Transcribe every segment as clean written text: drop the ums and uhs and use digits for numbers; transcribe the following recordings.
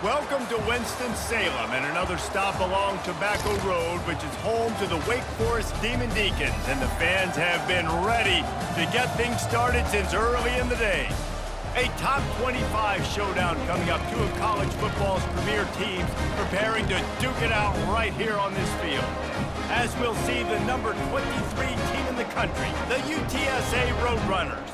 Welcome to Winston-Salem and another stop along Tobacco Road, which is home to the Wake Forest Demon Deacons, and the fans have been ready to get things started since early in the day. A top 25 showdown coming up, two of college football's premier teams preparing to duke it out right here on this field. As we'll see the number 23 team in the country, the UTSA Roadrunners,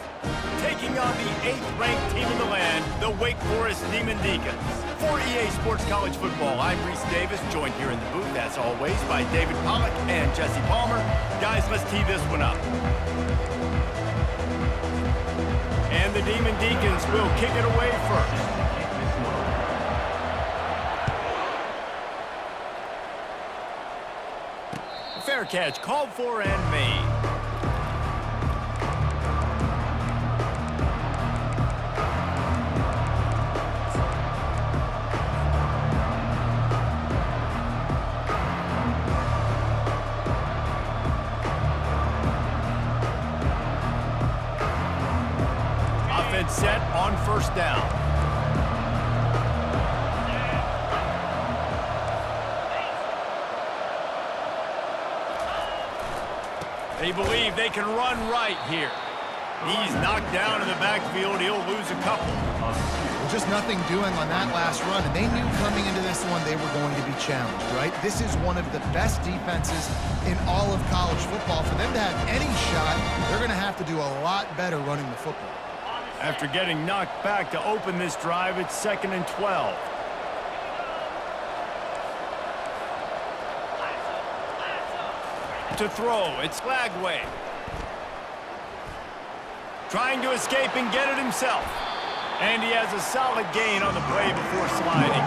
taking on the 8th-ranked team in the land, the Wake Forest Demon Deacons. For EA Sports College Football, I'm Reese Davis, joined here in the booth, as always, by David Pollack and Jesse Palmer. Guys, let's tee this one up. And the Demon Deacons will kick it away first. Fair catch called for and made. Offense set on first down. They believe they can run right here. He's knocked down in the backfield. He'll lose a couple. Well, just nothing doing on that last run, and they knew coming into this one they were going to be challenged, right? This is one of the best defenses in all of college football. For them to have any shot, they're going to have to do a lot better running the football. After getting knocked back to open this drive, it's 2nd and 12. To throw, it's Lagway. Trying to escape and get it himself. And he has a solid gain on the play before sliding.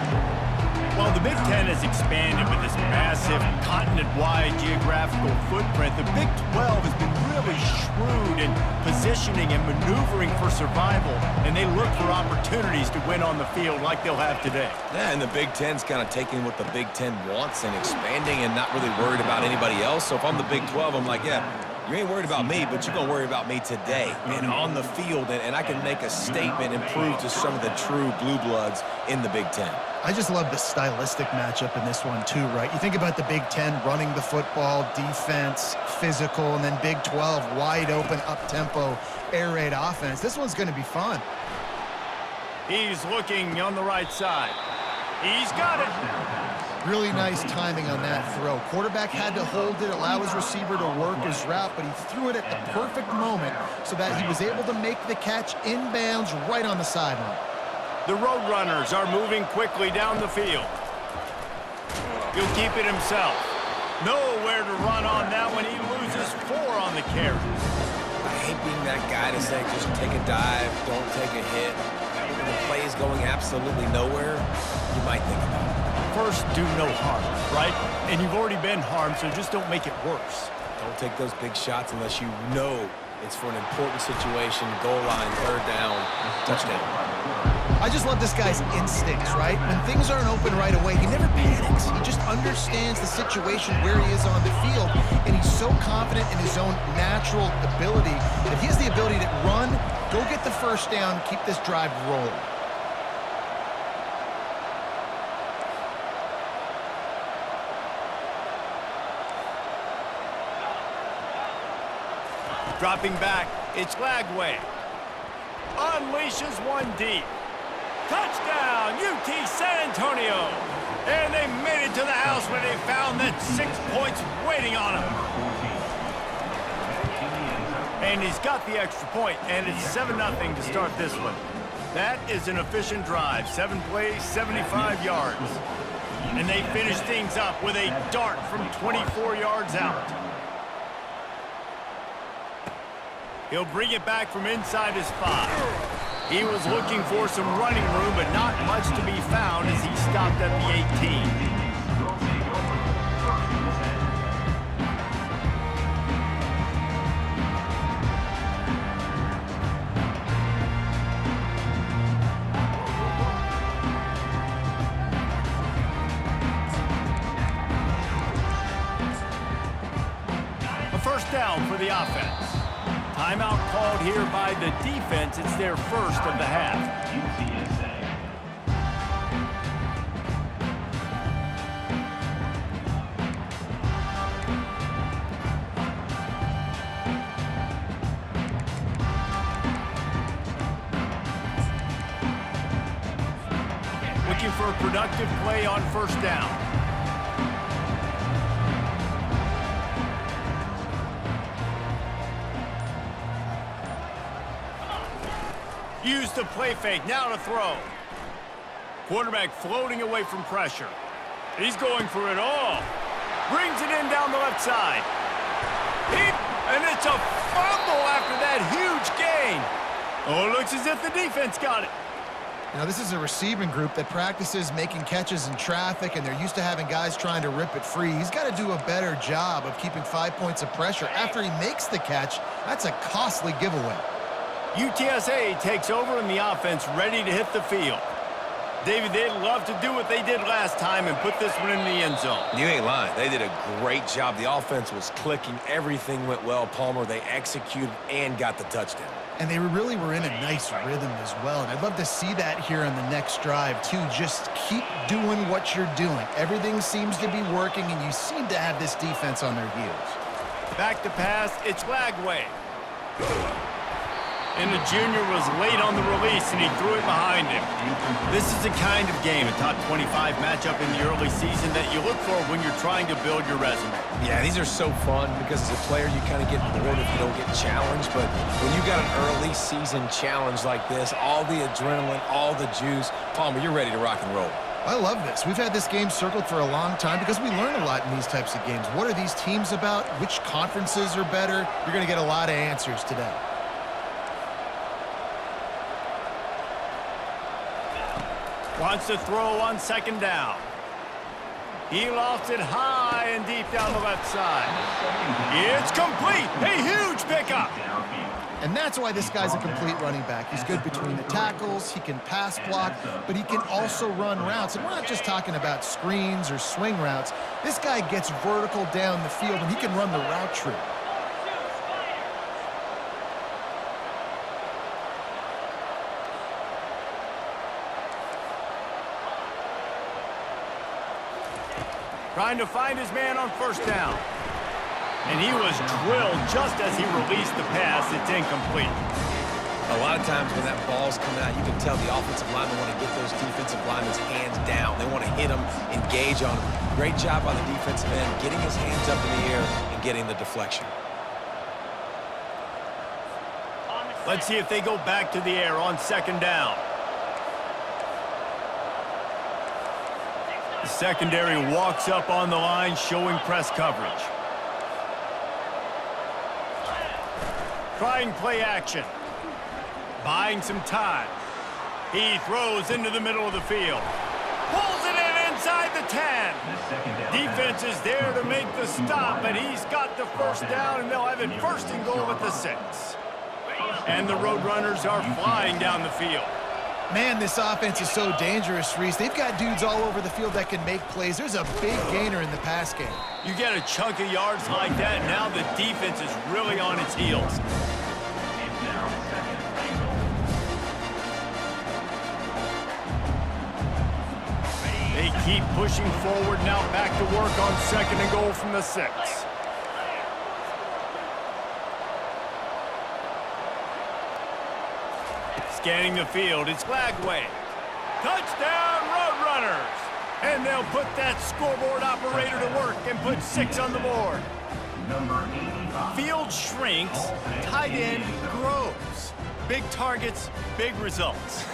While the Big Ten has expanded with this massive continent-wide geographical footprint, the Big 12 has been really shrewd in positioning and maneuvering for survival, and they look for opportunities to win on the field like they'll have today. Yeah, and the Big Ten's kind of taking what the Big Ten wants and expanding and not really worried about anybody else. So if I'm the Big 12, I'm like, yeah, you ain't worried about me, but you're going to worry about me today and on the field, and I can make a statement and prove to some of the true blue bloods in the Big Ten. I just love the stylistic matchup in this one too, right? You think about the Big Ten running the football, defense, physical, and then Big 12 wide open, up-tempo, air raid offense. This one's going to be fun. He's looking on the right side. He's got it. Really nice timing on that throw. Quarterback had to hold it, allow his receiver to work his route, but he threw it at the perfect moment so that he was able to make the catch inbounds right on the sideline. The Roadrunners are moving quickly down the field. He'll keep it himself. Nowhere to run on that one. He loses 4 on the carry. I hate being that guy to say just take a dive, don't take a hit. When the play is going absolutely nowhere, you might think about it. First, do no harm, right? And you've already been harmed, so just don't make it worse. Don't take those big shots unless you know it's for an important situation, goal line, 3rd down, touchdown. I just love this guy's instincts, right? When things aren't open right away, he never panics. He just understands the situation where he is on the field, and he's so confident in his own natural ability that he has the ability to run, go get the first down, keep this drive rolling. Dropping back, it's Lagway. Unleashes one deep. Touchdown, UT San Antonio. And they made it to the house when they found that 6 points waiting on him. And he's got the extra point, and it's 7-0 to start this one. That is an efficient drive. 7 plays, 75 yards. And they finish things up with a dart from 24 yards out. He'll bring it back from inside his 5. He was looking for some running room, but not much to be found as he stopped at the 18. A first down for the offense. Timeout called here by the defense. It's their first of the half. a productive play on first down. Use the play fake, now to throw. Quarterback floating away from pressure. He's going for it all. Brings it in down the left side. And it's a fumble after that huge gain. Oh, it looks as if the defense got it. Now, this is a receiving group that practices making catches in traffic, and they're used to having guys trying to rip it free. He's got to do a better job of keeping 5 points of pressure. After he makes the catch, that's a costly giveaway. UTSA takes over in the offense, ready to hit the field. David, they'd love to do what they did last time and put this one in the end zone. You ain't lying. They did a great job. The offense was clicking. Everything went well. Palmer, they executed and got the touchdown. And they really were in a nice rhythm as well. And I'd love to see that here on the next drive, too. Just keep doing what you're doing. Everything seems to be working, and you seem to have this defense on their heels. Back to pass, it's Lagway. And the junior was late on the release, and he threw it behind him. This is the kind of game, a top 25 matchup in the early season, that you look for when you're trying to build your resume. Yeah, these are so fun because as a player, you kind of get bored if you don't get challenged. But when you got an early season challenge like this, all the adrenaline, all the juice, Palmer, you're ready to rock and roll. I love this. We've had this game circled for a long time because we learn a lot in these types of games. What are these teams about? Which conferences are better? You're going to get a lot of answers today. Wants to throw on second down. He lofts it high and deep down the left side. It's complete. A huge pickup. And that's why this guy's a complete running back. He's good between the tackles, he can pass block, but he can also run routes. And we're not just talking about screens or swing routes. This guy gets vertical down the field, and he can run the route tree. Trying to find his man on first down. And he was drilled just as he released the pass. It's incomplete. A lot of times when that ball's coming out, you can tell the offensive linemen want to get those defensive linemen's hands down. They want to hit them, engage on them. Great job by the defensive end, getting his hands up in the air and getting the deflection. Let's see if they go back to the air on second down. The secondary walks up on the line, showing press coverage. Trying play action. Buying some time. He throws into the middle of the field. Pulls it in inside the 10. Defense is there to make the stop, and he's got the first down, and they'll have it first and goal at the 6. And the Roadrunners are flying down the field. Man, this offense is so dangerous, Reese. They've got dudes all over the field that can make plays. There's a big gainer in the pass game. You get a chunk of yards like that, now the defense is really on its heels. They keep pushing forward, now back to work on second and goal from the 6. Scanning the field, it's Lagway. Touchdown, Roadrunners! And they'll put that scoreboard operator to work and put 6 on the board. Field shrinks, tight end grows. Big targets, big results.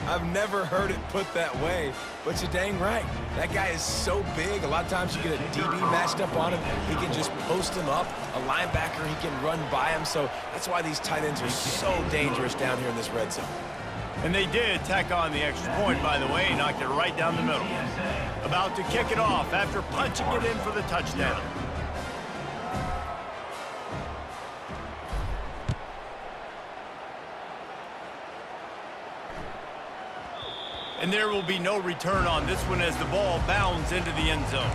I've never heard it put that way, but you're dang right. That guy is so big. A lot of times you get a DB matched up on him. He can just post him up. A linebacker, he can run by him. So that's why these tight ends are so dangerous down here in this red zone. And they did tack on the extra point, by the way, knocked it right down the middle. About to kick it off after punching it in for the touchdown. And there will be no return on this one as the ball bounds into the end zone.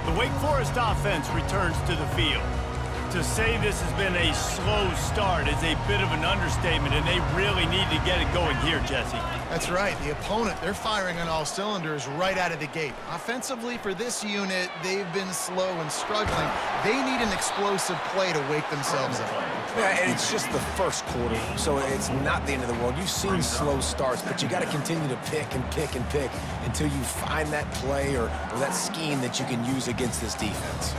The Wake Forest offense returns to the field. To say this has been a slow start is a bit of an understatement, and they really need to get it going here, Jesse. That's right. The opponent, they're firing on all cylinders right out of the gate. Offensively, for this unit, they've been slow and struggling. They need an explosive play to wake themselves up. Yeah, and it's just the first quarter, so it's not the end of the world. You've seen slow starts, but you got to continue to pick and pick and pick until you find that play or that scheme that you can use against this defense.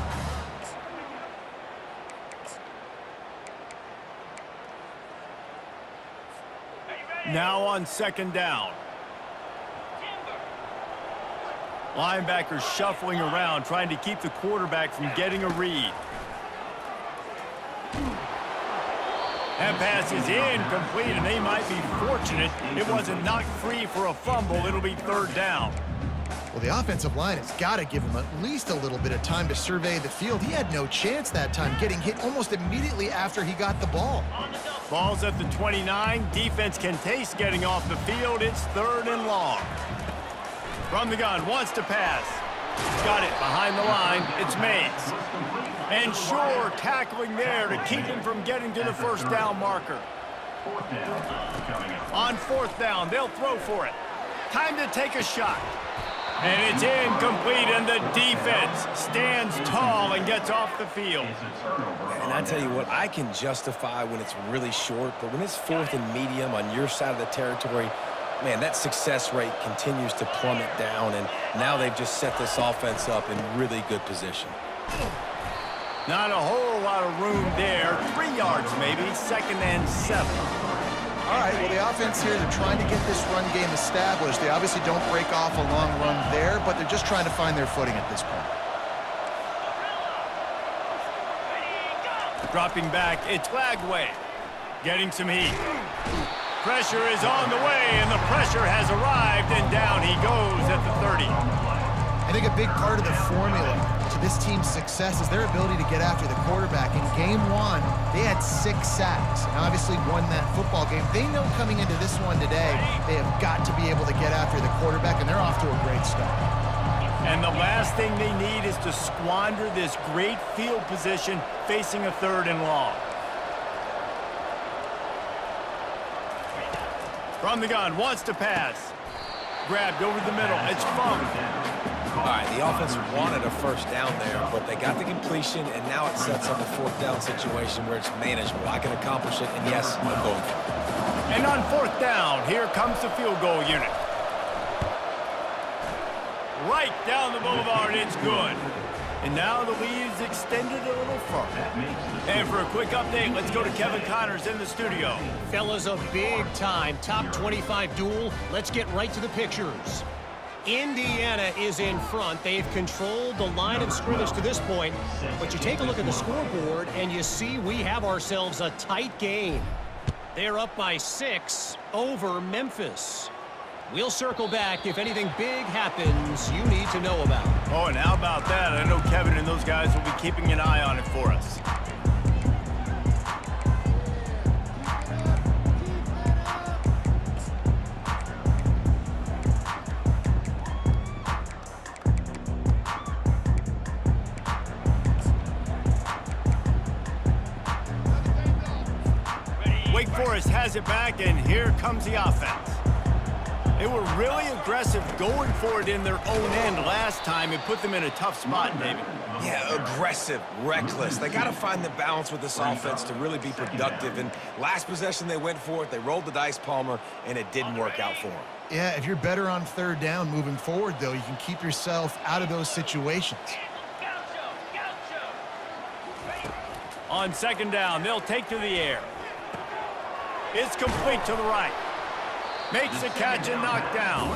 Now on second down. Linebackers shuffling around, trying to keep the quarterback from getting a read. That pass is incomplete, and they might be fortunate it wasn't knocked free for a fumble. It'll be third down. Well, the offensive line has got to give him at least a little bit of time to survey the field. He had no chance that time, getting hit almost immediately after he got the ball. Ball's at the 29. Defense can taste getting off the field. It's third and long. From the gun, wants to pass. Got it behind the line. It's Mays. And Shore tackling there to keep him from getting to the first down marker. On fourth down, they'll throw for it. Time to take a shot. And it's incomplete, and the defense stands tall and gets off the field. And I tell you what, I can justify when it's really short, but when it's fourth and medium on your side of the territory, man, that success rate continues to plummet down, and now they've just set this offense up in really good position. Not a whole lot of room there. 3 yards maybe, second and 7. All right, well, the offense here, they're trying to get this run game established. They obviously don't break off a long run there, but they're just trying to find their footing at this point. Dropping back, it's Flagway. Getting some heat. Pressure is on the way, and the pressure has arrived, and down he goes at the 30. I think a big part of the formula to this team's success is their ability to get after the quarterback. In game one, they had 6 sacks and obviously won that football game. They know coming into this one today, they have got to be able to get after the quarterback, and they're off to a great start. And the last thing they need is to squander this great field position facing a third and long. From the gun, wants to pass. Grabbed over the middle, it's Funk. All right, the offense wanted a first down there, but they got the completion, and now it sets up a fourth down situation where it's manageable. I can accomplish it, and yes, I'm going for it. And on fourth down, here comes the field goal unit. Right down the boulevard, it's good. And now the lead's extended a little further. And for a quick update, let's go to Kevin Connors in the studio. Fellas, a big-time top 25 duel. Let's get right to the pictures. Indiana is in front. They've controlled the line of scrimmage to this point. But you take a look at the scoreboard, and you see we have ourselves a tight game. They're up by 6 over Memphis. We'll circle back if anything big happens you need to know about. Oh, and how about that? I know Kevin and those guys will be keeping an eye on it for us. Wake Forest has it back, and here comes the offense. They were really aggressive going for it in their own end last time. It put them in a tough spot, David. Yeah, aggressive, reckless. They got to find the balance with this offense to really be productive. And last possession, they went for it. They rolled the dice, Palmer, and it didn't work out for them. Yeah, if you're better on third down moving forward, though, you can keep yourself out of those situations. On second down, they'll take to the air. It's complete to the right. Makes a catch and knocked down.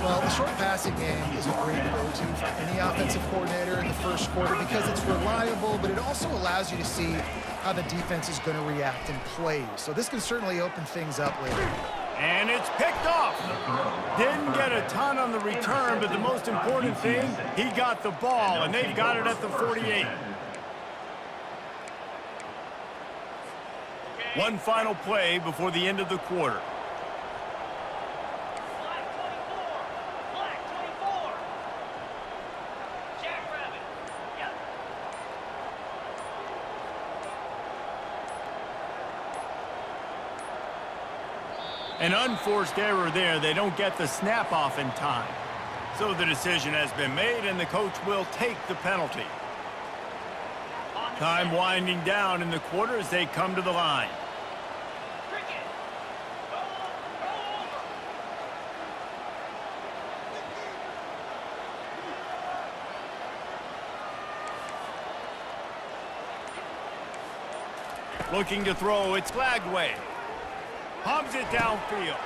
Well, the short passing game is a great go-to for any offensive coordinator in the first quarter because it's reliable, but it also allows you to see how the defense is going to react in plays. So this can certainly open things up later. And it's picked off. Didn't get a ton on the return, but the most important thing, he got the ball, and they've got it at the 48. One final play before the end of the quarter. An unforced error there. They don't get the snap off in time. So the decision has been made, and the coach will take the penalty. Time winding down in the quarter as they come to the line. Looking to throw, it's Lagway. Hums it downfield.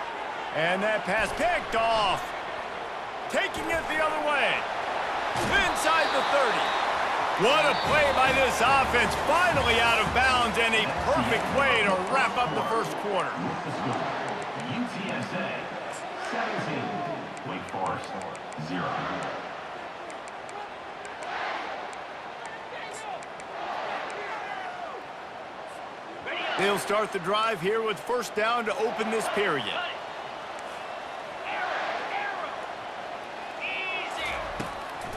And that pass picked off. Taking it the other way. Inside the 30. What a play by this offense. Finally out of bounds, and a perfect way to wrap up the first quarter. UTSA 17, Wake Forest 0. They'll start the drive here with first down to open this period.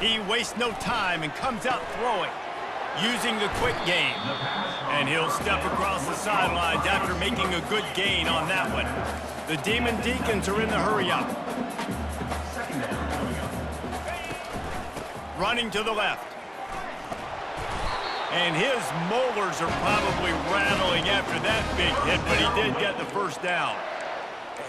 He wastes no time and comes out throwing, using the quick game. And he'll step across the sidelines after making a good gain on that one. The Demon Deacons are in the hurry-up. Running to the left. And his molars are probably rattling after that big hit, but he did get the first down.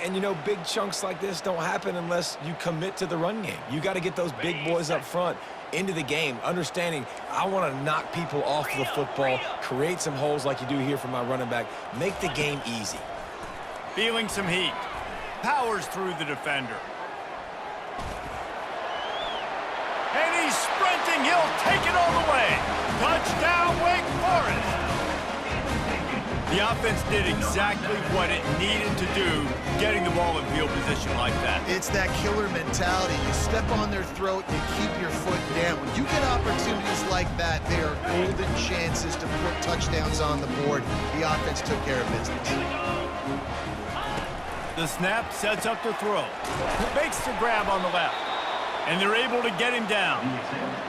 And, you know, big chunks like this don't happen unless you commit to the run game. You got to get those big boys up front into the game, understanding I want to knock people off the football, create some holes like you do here for my running back, make the game easy. Feeling some heat. Powers through the defender. And he's sprinting. He'll take it all the way. Touchdown, Wake Forest. The offense did exactly what it needed to do, getting the ball in field position like that. It's that killer mentality. You step on their throat, you keep your foot down. When you get opportunities like that, they are golden chances to put touchdowns on the board. The offense took care of business. The snap sets up the throw. Makes the grab on the left. And they're able to get him down.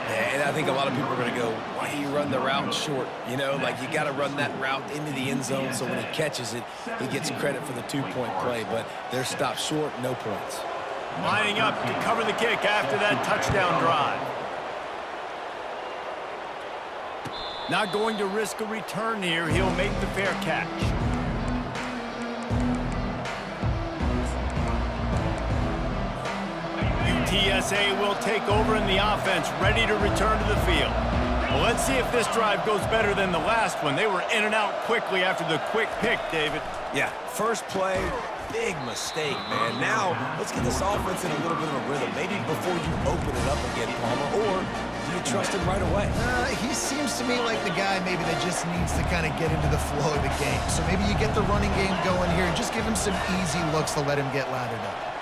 And I think a lot of people are going to go, why do you run the route short? You know, like you got to run that route into the end zone so when he catches it, he gets credit for the two-point play. But they're stopped short, no points. Lining up to cover the kick after that touchdown drive. Not going to risk a return here. He'll make the fair catch. TSA will take over in the offense, ready to return to the field. Well, let's see if this drive goes better than the last one. They were in and out quickly after the quick pick, David. Yeah, first play, big mistake, man. Now, let's get this offense in a little bit of a rhythm. Maybe before you open it up again, Palmer, or do you trust him right away? He seems to me like the guy maybe that just needs to kind of get into the flow of the game. So maybe you get the running game going here and just give him some easy looks to let him get lathered up.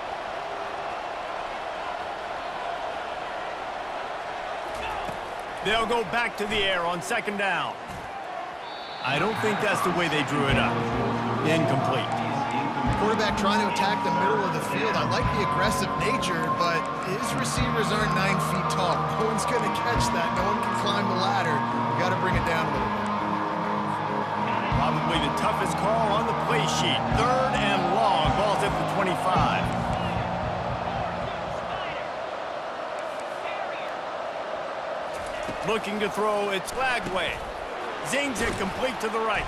They'll go back to the air on second down. I don't think that's the way they drew it up. Incomplete. Quarterback trying to attack the middle of the field. I like the aggressive nature, but his receivers aren't 9 feet tall. No one's going to catch that. No one can climb the ladder. You got to bring it down a little bit. Probably the toughest call on the play sheet. Third and long. Ball's at the 25. Looking to throw, it's Lagway. Zings it complete to the right.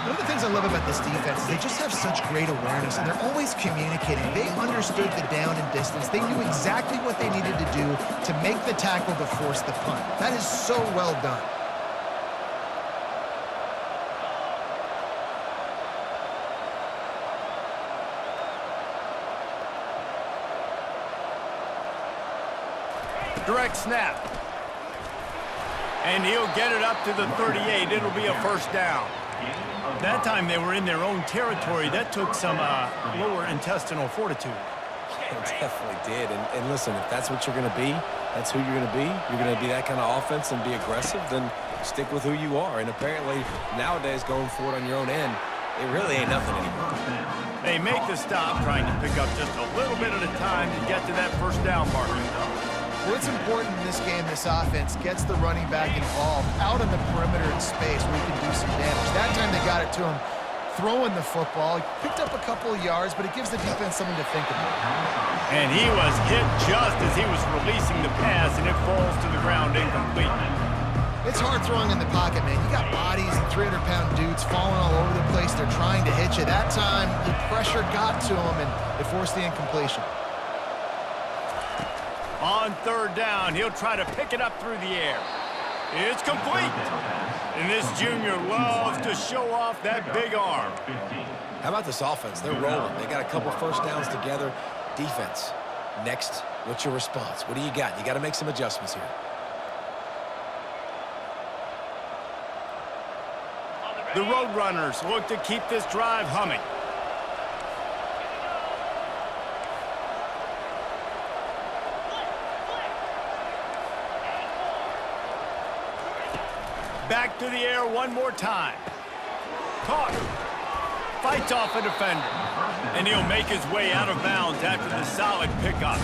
One of the things I love about this defense is they just have such great awareness, and they're always communicating. They understood the down and distance. They knew exactly what they needed to do to make the tackle to force the punt. That is so well done. Direct snap. And he'll get it up to the 38. It'll be a first down. That time they were in their own territory. That took some lower intestinal fortitude. It definitely did. And listen, if that's what you're going to be, that's who you're going to be. You're going to be that kind of offense and be aggressive, then stick with who you are. And apparently nowadays going for it on your own end, it really ain't nothing anymore. They make the stop, trying to pick up just a little bit at a time to get to that first down marker. What's important in this game, this offense gets the running back involved out on the perimeter in space where he can do some damage. That time they got it to him throwing the football. He picked up a couple of yards, but it gives the defense something to think about. And he was hit just as he was releasing the pass, and it falls to the ground incomplete. It's hard throwing in the pocket, man. You got bodies and 300-pound dudes falling all over the place. They're trying to hit you. That time, the pressure got to him, and it forced the incompletion. On third down, he'll try to pick it up through the air. It's complete. And this junior loves to show off that big arm. How about this offense? They're rolling. They got a couple first downs together. Defense. Next, what's your response? What do you got? You got to make some adjustments here. The Roadrunners look to keep this drive humming. Back to the air one more time. Caught. Fights off a defender. And he'll make his way out of bounds after the solid pickup.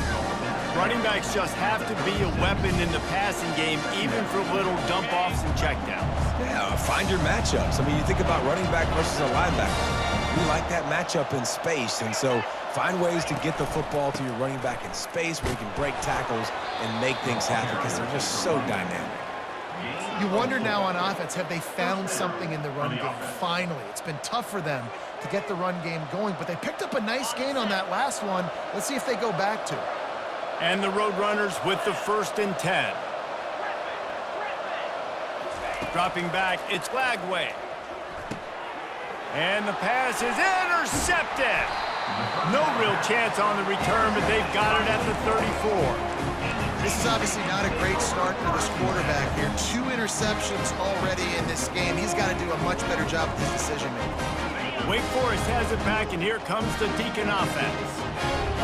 Running backs just have to be a weapon in the passing game, even for little dump-offs and checkdowns. Yeah, find your matchups. I mean, you think about running back versus a linebacker. We like that matchup in space, and so find ways to get the football to your running back in space where you can break tackles and make things happen because they're just so dynamic. You wonder now on offense, have they found something in the run game? Finally, it's been tough for them to get the run game going, but they picked up a nice gain on that last one. Let's see if they go back to it. And the Roadrunners with the 1st and 10. Dropping back, it's Glagway. And the pass is intercepted. No real chance on the return, but they've got it at the 34. This is obviously not a great start for this quarterback here. 2 interceptions already in this game. He's got to do a much better job with his decision-making. Wake Forest has it back, and here comes the Deacon offense.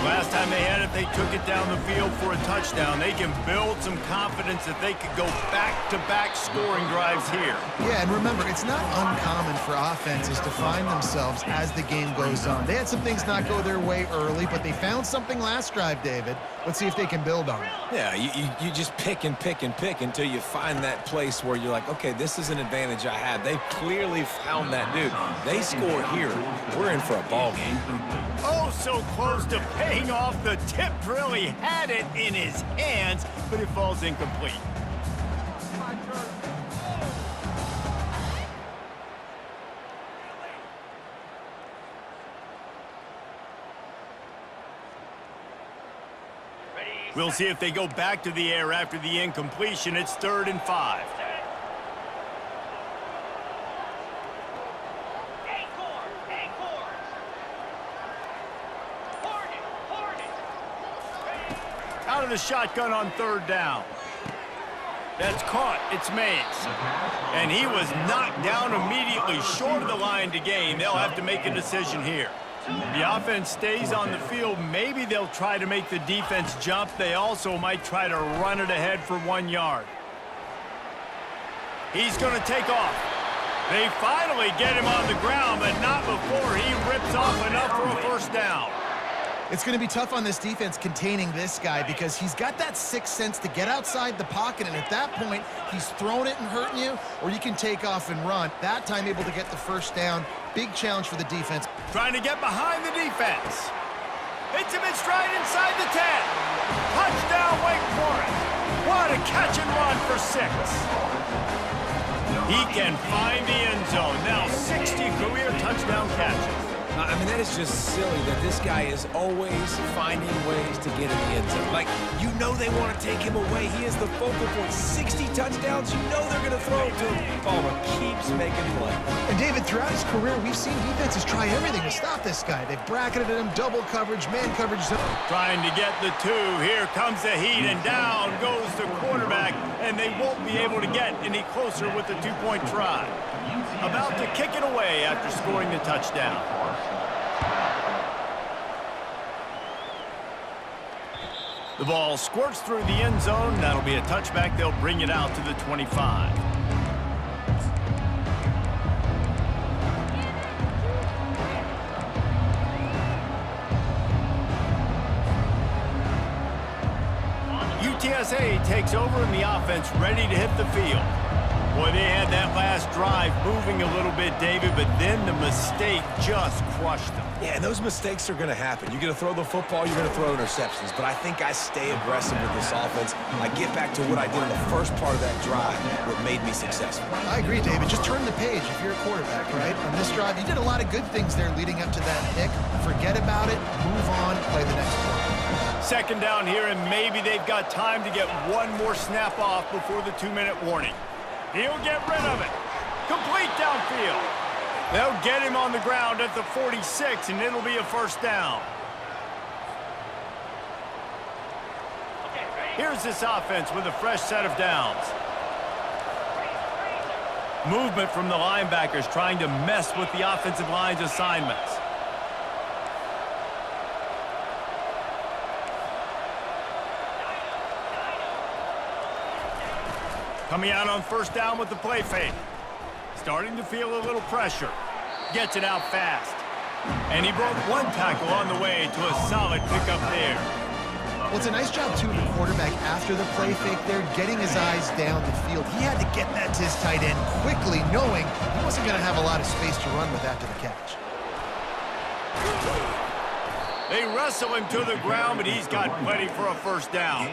Last time they had it, they took it down the field for a touchdown. They can build some confidence that they could go back-to-back scoring drives here. Yeah, and remember, it's not uncommon for offenses to find themselves as the game goes on. They had some things not go their way early, but they found something last drive, David. Let's see if they can build on it. Yeah, you just pick and pick and pick until you find that place where you're like, okay, this is an advantage I have. They clearly found that dude. They score here. We're in for a ball game. Oh, so close to paying off. The tip really had it in his hands, but it falls incomplete. We'll see if they go back to the air after the incompletion. It's 3rd and 5. Out of the shotgun on 3rd down. That's caught. It's Mays. And he was knocked down immediately short of the line to gain. They'll have to make a decision here. The offense stays on the field. Maybe they'll try to make the defense jump. They also might try to run it ahead for 1 yard. He's going to take off. They finally get him on the ground, but not before he rips off enough for a 1st down. It's going to be tough on this defense containing this guy because he's got that sixth sense to get outside the pocket, and at that point, he's throwing it and hurting you, or you can take off and run. That time able to get the 1st down. Big challenge for the defense. Trying to get behind the defense. Hits him in stride inside the 10. Touchdown, Wake Forest. What a catch and run for 6. He can find the end zone. Now 60 career touchdown catches. I mean, that is just silly that this guy is always finding ways to get in the end zone. Like, you know they want to take him away. He is the focal point. 60 touchdowns, you know they're going to throw it to him. Palmer keeps making plays. And David, throughout his career, we've seen defenses try everything to stop this guy. They've bracketed him, double coverage, man coverage zone. Trying to get the 2. Here comes the heat, and down goes the quarterback, and they won't be able to get any closer with the 2-point try. About to kick it away after scoring the touchdown. The ball squirts through the end zone. That'll be a touchback. They'll bring it out to the 25. UTSA takes over in the offense, ready to hit the field. Boy, they had that last drive moving a little bit, David, but then the mistake just crushed them. Yeah, and those mistakes are going to happen. You're going to throw the football, you're going to throw interceptions. But I think I stay aggressive with this offense. I get back to what I did in the first part of that drive, what made me successful. I agree, David. Just turn the page if you're a quarterback, right? On this drive, you did a lot of good things there leading up to that pick. Forget about it, move on, play the next play. Second down here, and maybe they've got time to get one more snap off before the 2-minute warning. He'll get rid of it. Complete downfield. They'll get him on the ground at the 46, and it'll be a first down. Here's this offense with a fresh set of downs. Movement from the linebackers trying to mess with the offensive line's assignments. Coming out on first down with the play fake. Starting to feel a little pressure. Gets it out fast. And he broke one tackle on the way to a solid pickup there. Well, it's a nice job, too, of the quarterback after the play fake there, getting his eyes down the field. He had to get that to his tight end quickly, knowing he wasn't going to have a lot of space to run with after the catch. They wrestle him to the ground, but he's got plenty for a first down.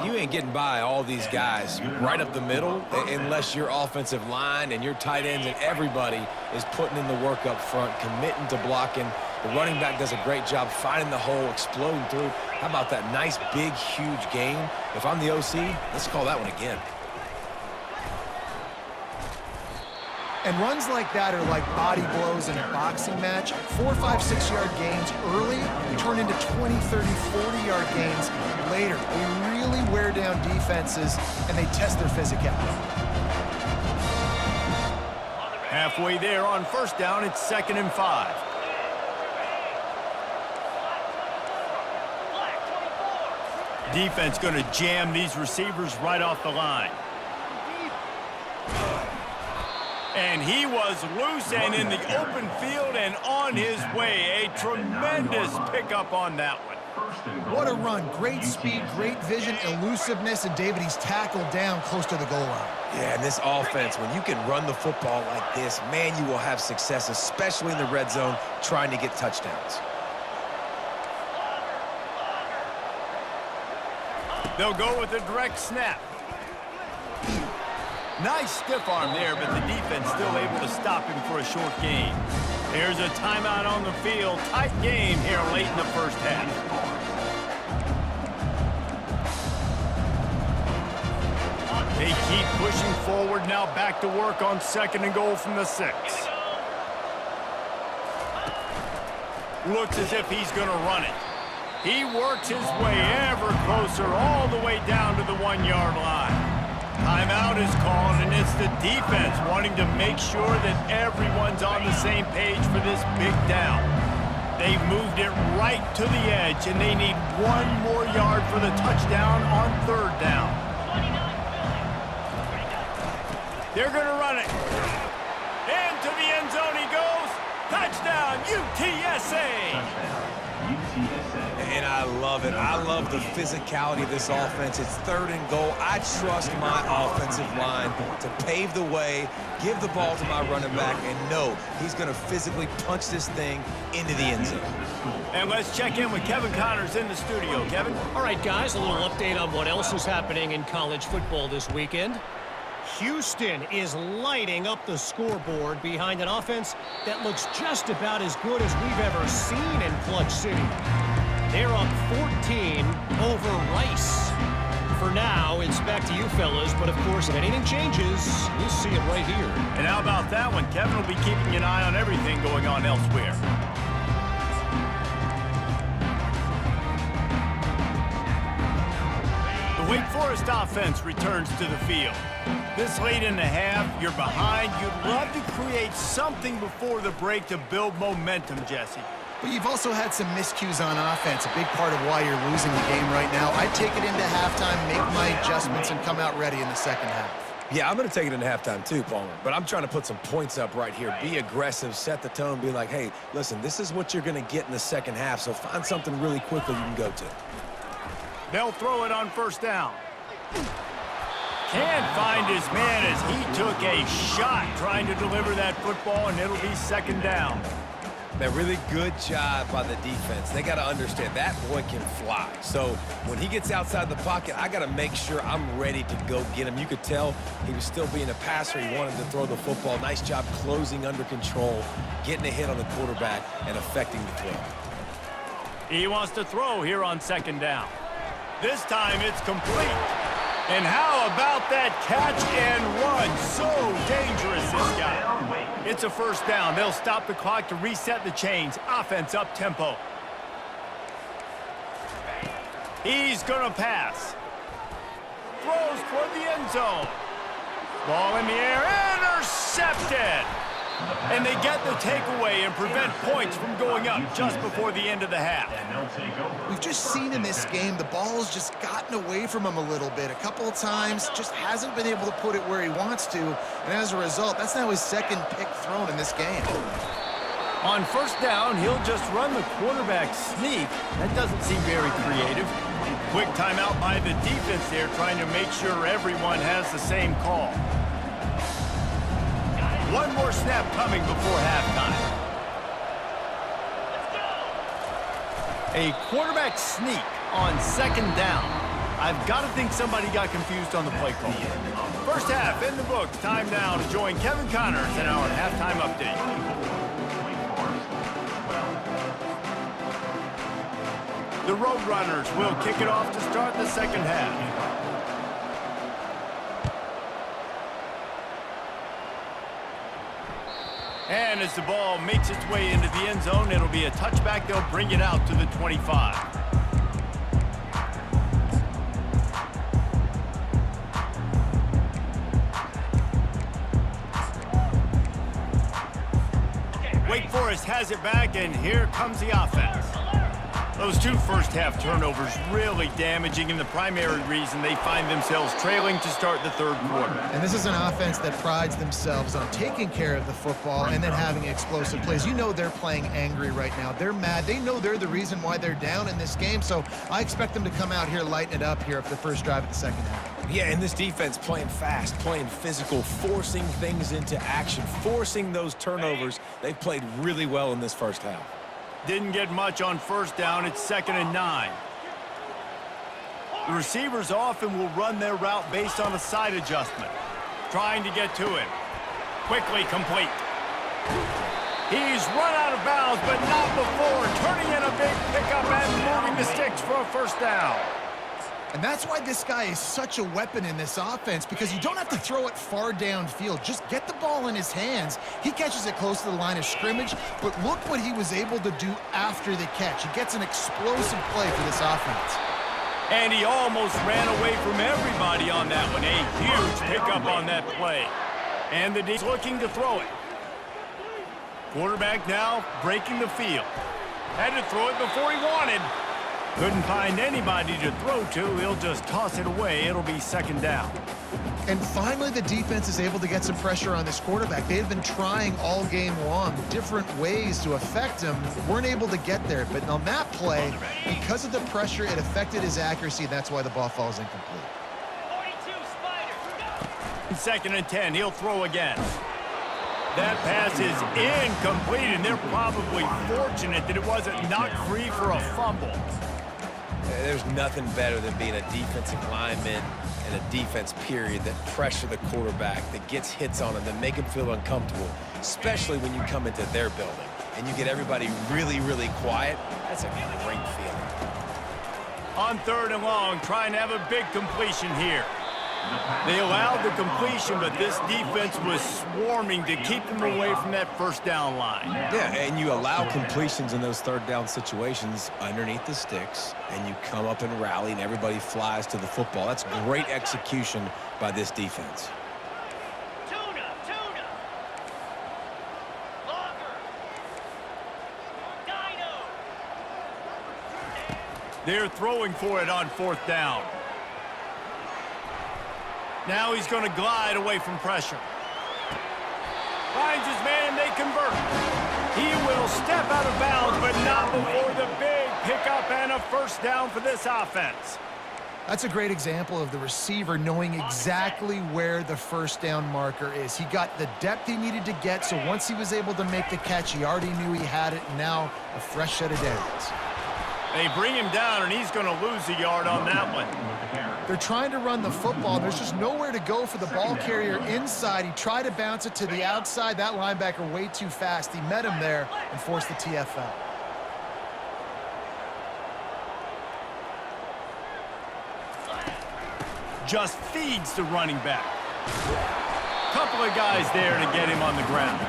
You ain't getting by all these guys right up the middle unless your offensive line and your tight ends and everybody is putting in the work up front, committing to blocking. The running back does a great job finding the hole, exploding through. How about that nice, big, huge game? If I'm the OC, let's call that one again. And runs like that are like body blows in a boxing match. 4, 5, 6-yard gains early turn into 20, 30, 40-yard gains later. They really wear down defenses, and they test their physicality. Halfway there on first down, it's 2nd and 5. Defense going to jam these receivers right off the line. And he was loose and in the open field and on his way. A tremendous pickup on that one. What a run. Great speed, great vision, elusiveness, and David, he's tackled down close to the goal line. Yeah, and this offense, when you can run the football like this, man, you will have success, especially in the red zone, trying to get touchdowns. They'll go with a direct snap. Nice stiff arm there, but the defense still able to stop him for a short gain. There's a timeout on the field. Tight game here late in the first half. They keep pushing forward now, back to work on 2nd and goal from the 6. Looks as if he's going to run it. He works his way ever closer all the way down to the 1-yard line. Timeout is called, and it's the defense wanting to make sure that everyone's on the same page for this big down. They've moved it right to the edge, and they need 1 more yard for the touchdown on 3rd down. They're going to run it. Into the end zone he goes. Touchdown, UTSA. And I love it. I love the physicality of this offense. It's 3rd and goal. I trust my offensive line to pave the way, give the ball to my running back, and know he's going to physically punch this thing into the end zone. And let's check in with Kevin Connors in the studio. Kevin? All right, guys, a little update on what else is happening in college football this weekend. Houston is lighting up the scoreboard behind an offense that looks just about as good as we've ever seen in Clutch City. They're up 14 over Rice. For now, it's back to you fellas, but of course, if anything changes, you'll see it right here. And how about that one? Kevin will be keeping an eye on everything going on elsewhere. The Wake Forest offense returns to the field. This late in the half, you're behind. You'd love to create something before the break to build momentum, Jesse. But you've also had some miscues on offense, a big part of why you're losing the game right now. I'd take it into halftime, make my adjustments, and come out ready in the second half. Yeah, I'm going to take it into halftime too, Palmer. But I'm trying to put some points up right here. Be aggressive, set the tone, be like, hey, listen, this is what you're going to get in the second half, so find something really quickly you can go to. They'll throw it on first down. Can't find his man as he took a shot trying to deliver that football, and it'll be second down. A really good job by the defense. They got to understand that boy can fly. So when he gets outside the pocket, I got to make sure I'm ready to go get him. You could tell he was still being a passer. He wanted to throw the football. Nice job closing under control, getting a hit on the quarterback, and affecting the throw. He wants to throw here on second down. This time it's complete. And how about that catch and run? So dangerous, this guy. It's a first down. They'll stop the clock to reset the chains. Offense up tempo. He's going to pass. Throws toward the end zone. Ball in the air. Intercepted. And they get the takeaway and prevent points from going up just before the end of the half. We've just seen in this game the ball's just gotten away from him a little bit. A couple of times, just hasn't been able to put it where he wants to. And as a result, that's now his second pick thrown in this game. On first down, he'll just run the quarterback sneak. That doesn't seem very creative. Quick timeout by the defense there, trying to make sure everyone has the same call. One more snap coming before halftime. A quarterback sneak on second down. I've got to think somebody got confused on the play call. First half in the books. Time now to join Kevin Connors in our halftime update. The Roadrunners will kick it off to start the second half. And as the ball makes its way into the end zone, it'll be a touchback. They'll bring it out to the 25. Wake Forest has it back, and here comes the offense. Those two first-half turnovers really damaging, and the primary reason they find themselves trailing to start the third quarter. And this is an offense that prides themselves on taking care of the football and then having explosive plays. You know they're playing angry right now. They're mad. They know they're the reason why they're down in this game, so I expect them to come out here, lighten it up here for the first drive of the second half. Yeah, and this defense playing fast, playing physical, forcing things into action, forcing those turnovers. They've played really well in this first half. Didn't get much on first down. It's 2nd and 9. The receivers often will run their route based on a side adjustment. Trying to get to him. Quickly complete. He's run out of bounds, but not before. Turning in a big pickup and moving the sticks for a first down. And that's why this guy is such a weapon in this offense, because you don't have to throw it far downfield. Just get the ball in his hands. He catches it close to the line of scrimmage, but look what he was able to do after the catch. He gets an explosive play for this offense. And he almost ran away from everybody on that one. A huge pickup on that play. And the D's looking to throw it. Quarterback now breaking the field. Had to throw it before he wanted. Couldn't find anybody to throw to. He'll just toss it away. It'll be second down. And finally, the defense is able to get some pressure on this quarterback. They've been trying all game long different ways to affect him. Weren't able to get there. But on that play, because of the pressure, it affected his accuracy. That's why the ball falls incomplete. 2nd and 10. He'll throw again. That pass is incomplete, and they're probably fortunate that it wasn't knocked free for a fumble. There's nothing better than being a defensive lineman and a defense period that pressure the quarterback, that gets hits on him, that make him feel uncomfortable, especially when you come into their building and you get everybody really, really quiet. That's a great feeling. On 3rd and long, trying to have a big completion here. They allowed the completion, but this defense was swarming to keep them away from that first down line. Yeah, and you allow completions in those third down situations underneath the sticks, and you come up and rally, and everybody flies to the football. That's great execution by this defense. They're throwing for it on 4th down. Now he's going to glide away from pressure. Finds his man, and they convert. He will step out of bounds, but not before the big pickup and a first down for this offense. That's a great example of the receiver knowing exactly where the first down marker is. He got the depth he needed to get, so once he was able to make the catch, he already knew he had it, and now a fresh set of downs. They bring him down, and he's going to lose a yard on that one. They're trying to run the football. There's just nowhere to go for the ball carrier inside. He tried to bounce it to the outside. That linebacker way too fast. He met him there and forced the TFL. Just feeds the running back. Couple of guys there to get him on the ground.